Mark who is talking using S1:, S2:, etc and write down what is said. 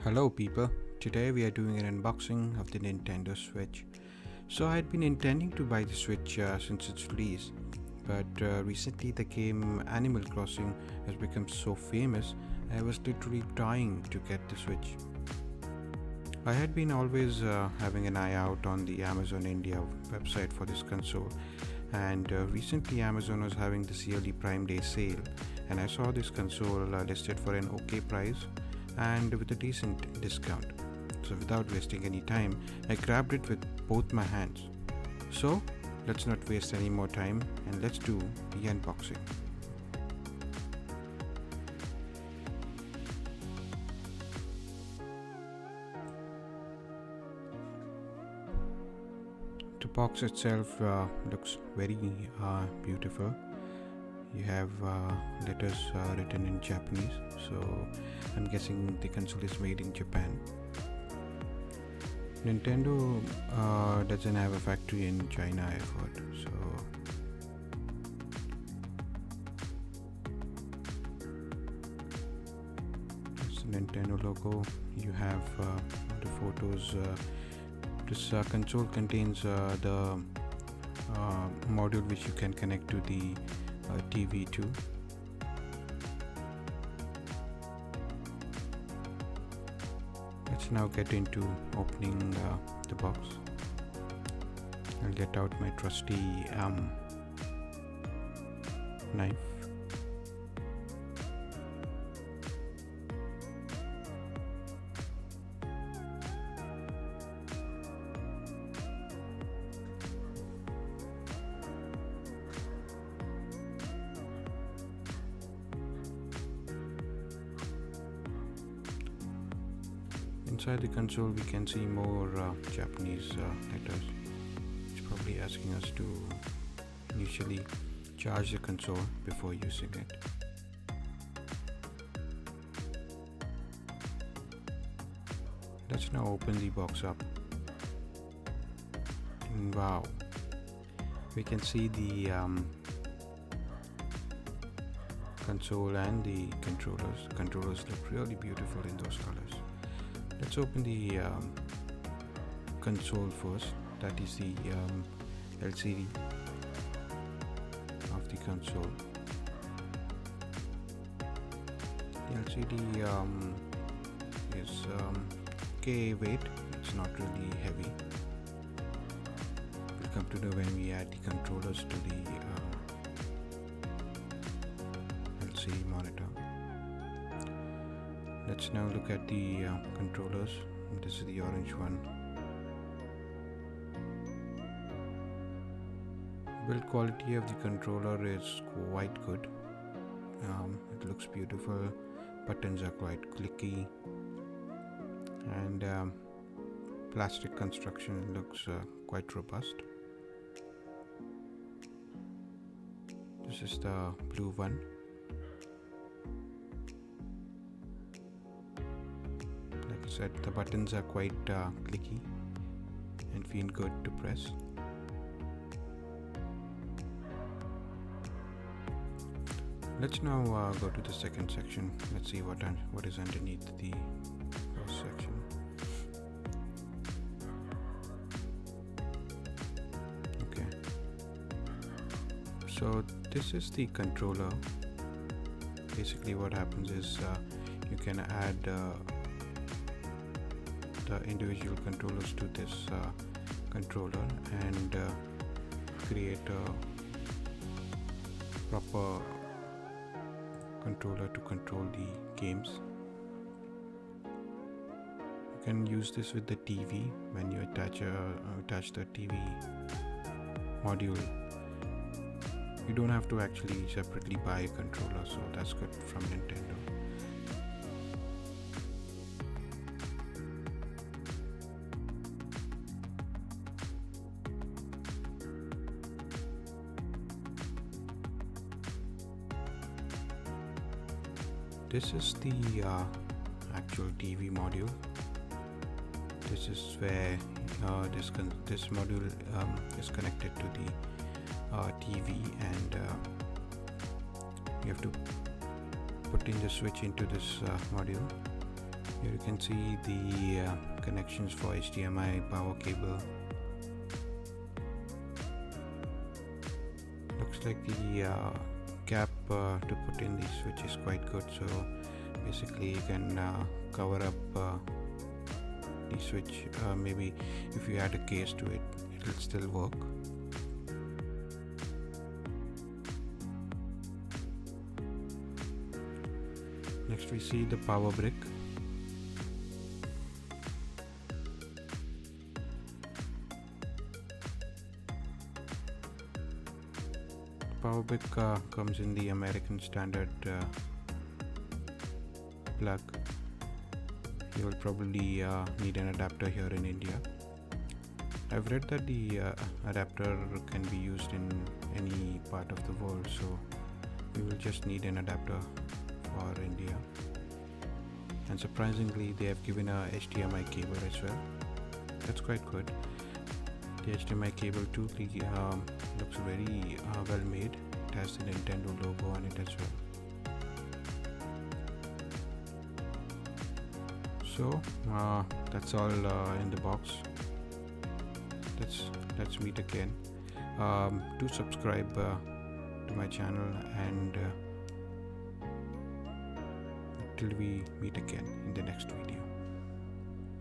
S1: Hello people, today we are doing an unboxing of the Nintendo Switch. So I had been intending to buy the Switch since its release, but recently the game Animal Crossing has become so famous, I was literally dying to get the Switch. I had been always having an eye out on the Amazon India website for this console, and recently Amazon was having this yearly Prime Day sale, and I saw this console listed for an okay price and with a decent discount. So without wasting any time, I grabbed it with both my hands. So let's not waste any more time and let's do the unboxing. The box itself looks very beautiful. You have letters written in Japanese, so I'm guessing the console is made in Japan. Nintendo doesn't have a factory in China, I've heard. So it's the Nintendo logo. You have the photos. This console contains the module which you can connect to the TV too. Let's now get into opening the box. I'll get out my trusty knife. Inside the console we can see more Japanese letters. It's probably asking us to initially charge the console before using it. Let's now open the box up. And wow, we can see the console and the controllers. Controllers look really beautiful in those colors. Let's open the console first. That is the LCD of the console. The LCD is okay weight. It's not really heavy. We'll come to know when we add the controllers to the LCD monitor. Let's now look at the controllers. This is the orange one. Build quality of the controller is quite good. It looks beautiful. Buttons are quite clicky, and plastic construction looks quite robust. This is the blue one. Said the buttons are quite clicky and feel good to press. Let's now go to the second section. Let's see what is underneath the first section. Okay, so this is the controller. Basically what happens is you can add the individual controllers to this controller and create a proper controller to control the games. You can use this with the TV. When you attach the TV module, you don't have to actually separately buy a controller, so that's good from Nintendo. This is the actual TV module. This is where this module is connected to the TV, and you have to put in the switch into this module, Here you can see the connections for HDMI power cable. Looks like the cap to put in the switch is quite good, so basically you can cover up the switch. Maybe if you add a case to it, it will still work. Next we see the power brick. Power brick comes in the American standard plug. You will probably need an adapter here in India. I've read that the adapter can be used in any part of the world, so we will just need an adapter for India. And surprisingly, they have given a HDMI cable as well. That's quite good. The HDMI cable too looks very well made. It has the Nintendo logo on it as well. So that's all in the box. Let's meet again. Do subscribe to my channel, and till we meet again in the next video.